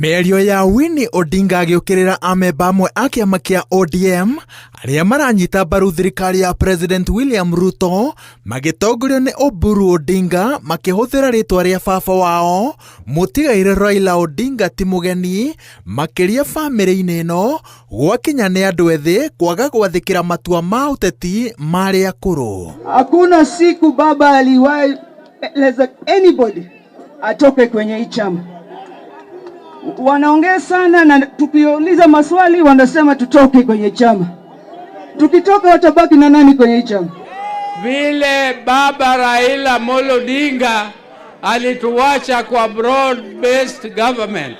Mĩario ya Winnie Odinga agĩũkĩrĩra amemba amwe a kĩama kĩa ODM arĩa maranyita mbaru thirikari ya President William Ruto magĩtongorio nĩ Oburu Odinga makĩhũthĩra rĩtwa rĩa baba wao mũtigairĩ Raila Odinga ti mũgeni makĩria famĩlĩ-inĩ ĩno gwakinya nĩ andũ ethĩ kwaga gwathĩkĩra matua ma ũteti marĩ akũrũ. Hakuna siku baba aliwahi anybody atoke kwenye hii chama. Wanaongea sana na tukiuliza maswali wanasema tutoke kwenye chama. Tukitoka watabaki na nani kwenye chama? Vile baba Raila Odinga alituacha kwa broad based government.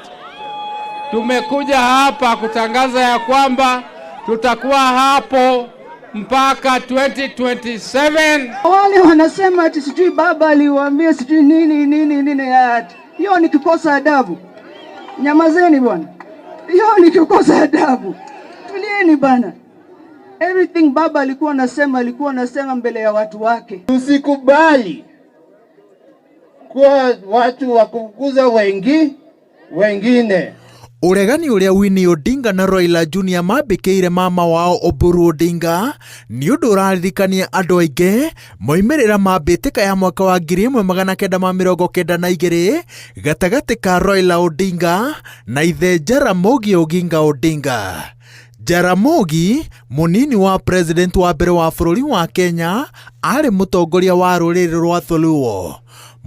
Tumekuja hapa kutangaza ya kwamba tutakuwa hapo mpaka 2027. Wale wanasema ati sijui baba aliwaambia sijui nini ati. Hiyo ni kukosa adabu. Nyamazeni bwana. Hiyo ni kukosa adabu. Tulieni bana. Everything baba alikuwa anasema mbele ya watu wake. Tusikubali kwa watu wakukuza wengine. Uregani uria Winnie Odinga na Raila Junior mambĩkĩire mama wao Oburu Odinga nĩ ũndũ ũraririkania andũ aingĩ moimĩrĩra ma mbĩtĩka ya mwaka wa 1992 gatagatĩ ka Raila Odinga na ithe Jaramogi Oginga Odinga. Jaramogi, mũnini wa president wa mbere wa bũrũri wa Kenya, arĩ mũtongoria wa rũrĩrĩ rwa Thuluo.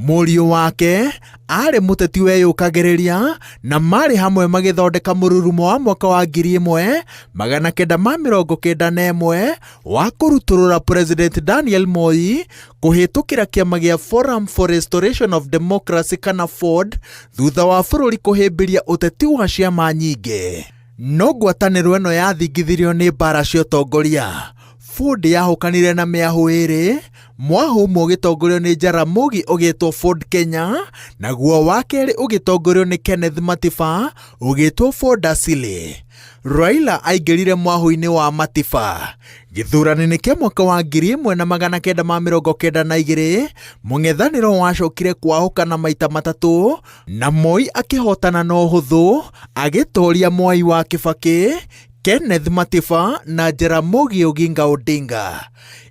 Mũriũ wake arĩ mũteti weyũkagĩrĩria na marĩ hamwe magĩthondeka mũrurumo wa mwaka wa 1991 wa kũrutũrũra President Daniel Moi kũhĩtũkĩra kĩama gĩa Forum for Restoration of Democracy kana FORD thutha wa bũrũri kũhĩmbĩria ũteti wa ciama nyingĩ. No ngwatanĩro ĩno yathingithirio nĩ mbara cia ũtongoria. FORD yahũkanire na mĩahũ ĩrĩ, mwahũ ũmwe ũgĩtongorio nĩ Jaramogi ũgĩtwo FORD Kenya, naguo wa kerĩ ũgĩtongorio nĩ Kenneth Matiba ũgĩtwo FORD Asili. Raila aingĩrire mwahũ-inĩ wa Matiba. Gĩthurano-inĩ kĩa mwaka wa 1992 mũng'ethanĩro wacokire kwahũkana maita matatũ na Moi akĩhotana na ũhũthũ agĩtoria Mwai wa Kibaki, Kenneth Matiba na Jaramogi Oginga Odinga.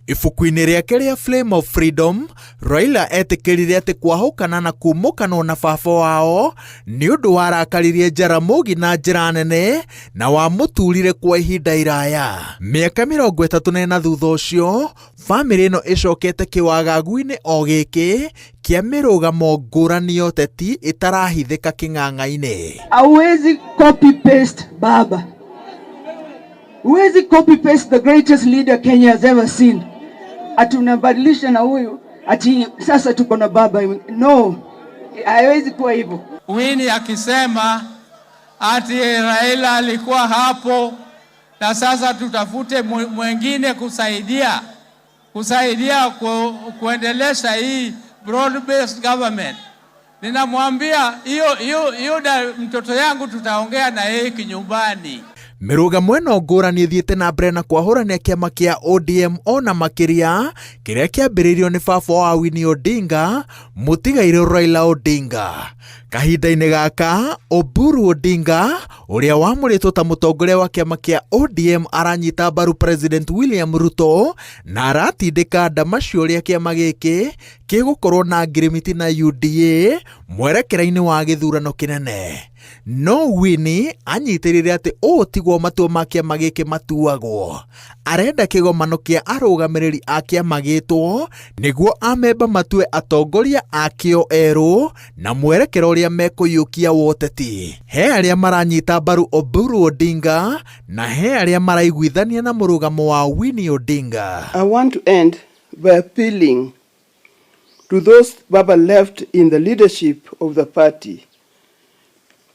Ibuku-inĩ rĩake rĩa Flame of Freedom, Raila etĩkĩrire atĩ kwahũkana na kumũkanwo na baba wao nĩ ũndũ warakaririe Jaramogi na njĩra nene na wamũturire kwa ihinda iraya. Mĩaka 34 thutha ũcio, famĩlĩ ĩno ĩcokete kĩwagagu-inĩ o gĩkĩ kĩa mĩrũgamo ngũrani ya ũteti ĩtarahithĩka kĩng'ang'a-inĩ. Hauwezi copy paste baba. Huwezi copy paste the greatest leader Kenya has ever seen. Ati unabadilisha na huyu ati sasa tuko na baba. No, haiwezi kuwa hivyo. Winnie akisema ati Raila alikuwa hapo na sasa tutafute mwingine kusaidia kuendelesha hii broad based government. Ninamwambia hiyo mtoto yangu tutaongea na yeye kinyumbani. Mĩrũgamo ĩno ngũrani ĩthiĩte na mbere na kwahũrania kĩama kĩa ODM ona makĩria kĩrĩa kĩambĩrĩirio nĩ baba wa Winnie Odinga mũtigairĩ Raila Odinga. Kahinda-inĩ gaka Oburu Odinga ũrĩa wamũrĩtwo ta mũtongoria wa kĩama kĩa ODM aranyita mbaru President William Ruto na aratindĩka ndamacio ũrĩa kĩama gĩkĩ kĩgũkorwo na ngirimiti na UDA mwerekera-inĩ wa gĩthurano kĩnene. No Winnie anyitĩrĩre atĩ ũũ tiguo matua ma kĩama gĩkĩ matuagwo. Arenda kĩgomano kĩa arũgamĩrĩri a kĩama gĩtwo nĩguo amemba matue atongoria akĩo erũ na mwerekero ũrĩa mekũiyũkia woteti. He arĩa maranyita mbaru Oburu Odinga na he arĩa maraiguithania na mũrũgamo wa Winnie Odinga. I want to end by appealing to those Baba left in the leadership of the party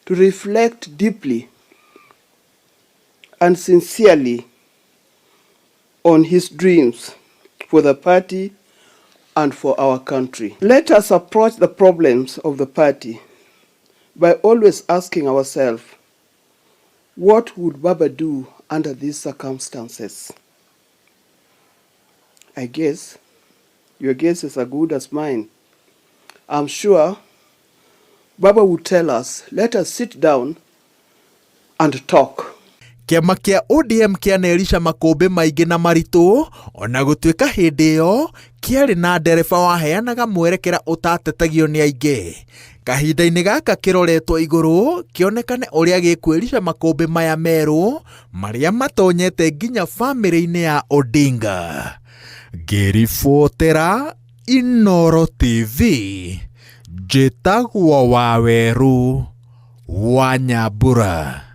to reflect deeply and sincerely on his dreams for the party and for our country. Let us approach the problems of the party by always asking ourselves, what would Baba do under these circumstances? I guess your guess is as good as mine. I'm sure Baba would tell us, let us sit down and talk. Kĩama kĩa ODM kĩanerisha makũmbĩ maingĩ na maritũ, ona gũtuĩka hĩndĩ ĩyo kĩarĩ na ndereba waheanaga mwerekera ũtatetagio nĩ aingĩ. Kahinda-inĩ gaka kĩroretwo igũrũ kĩonekane ũrĩa gĩkwĩrisha makũmbĩ maya merũ marĩa matonyete nginya famĩlĩ-inĩ ya Odinga. Ngĩribotera Inooro TV, njĩtagwo Waweru wa Nyambura.